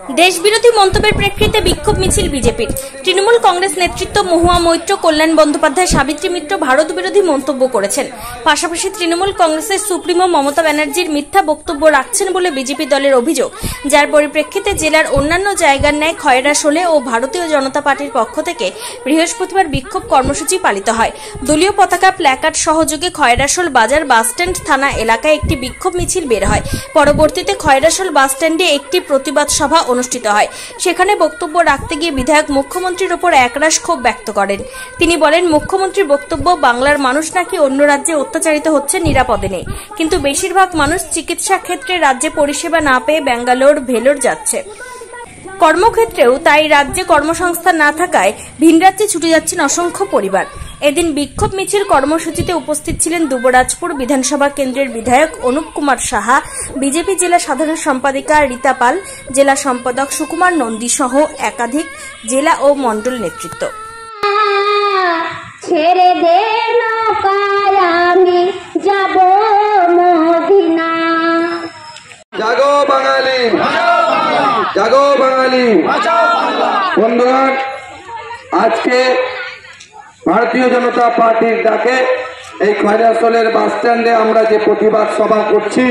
দেশবিরোধী মন্তব্যের প্রেক্ষিতে বিক্ষোভ মিছিল বিজেপির। তৃণমূল কংগ্রেস নেতৃত্ব মহুয়া মৈত্র, কল্যাণ বন্দ্যোপাধ্যায়, সাবিত্রী মিত্র ভারত বিরোধী মন্তব্য করেছেন। পাশাপাশি তৃণমূল কংগ্রেসের সুপ্রিমো মমতা ব্যানার্জির মিথ্যা বক্তব্য রাখছেন বলে বিজেপি দলের অভিযোগ, যার পরিপ্রেক্ষিতে জেলার অন্যান্য জায়গার ন্যায় খয়রাশোলে ও ভারতীয় জনতা পার্টির পক্ষ থেকে বৃহস্পতিবার বিক্ষোভ কর্মসূচি পালিত হয়। দলীয় পতাকা, প্ল্যাকার্ড সহযোগে খয়রাশোল বাজার বাসস্ট্যান্ড থানা এলাকায় একটি বিক্ষোভ মিছিল বের হয়। পরবর্তীতে খয়রাশোল বাসস্ট্যান্ডে একটি প্রতিবাদ সভা অনুষ্ঠিত হয়। সেখানে বক্তব্য রাখতে গিয়ে বিধায়ক মুখ্যমন্ত্রীর ওপর একরাশ ক্ষোভ ব্যক্ত করেন। তিনি বলেন, মুখ্যমন্ত্রীর বক্তব্য, বাংলার মানুষ নাকি অন্য রাজ্যে অত্যাচারিত হচ্ছে, নিরাপদে নেই, কিন্তু বেশিরভাগ মানুষ চিকিৎসা ক্ষেত্রে রাজ্যে পরিষেবা না পেয়ে ব্যাঙ্গালোর, ভেলোর যাচ্ছে। কর্মক্ষেত্রেও তাই রাজ্যে কর্মসংস্থান না থাকায় ভিন রাজ্যে ছুটে যাচ্ছেন অসংখ্য পরিবার। এদিন বিক্ষোভ মিছিল কর্মসূচিতে উপস্থিত ছিলেন দুবরাজপুর বিধানসভা কেন্দ্রের বিধায়ক অনুপ কুমার সাহা, বিজেপি জেলা সাধারণ সম্পাদিকা রীতা পাল, জেলা সম্পাদক সুকুমার নন্দী সহ একাধিক জেলা ও মণ্ডল নেতৃত্ব। ছেড়ে দে নৌকায় আমি যাব মদিনা। জাগো বাঙালি, জাগো বাঙালি। বন্ধুগণ, আজকে ভারতীয় জনতা পার্টির ডাকে এই খয়রাশোলের বাস স্ট্যান্ডে আমরা যে প্রতিবাদ সভা করছি,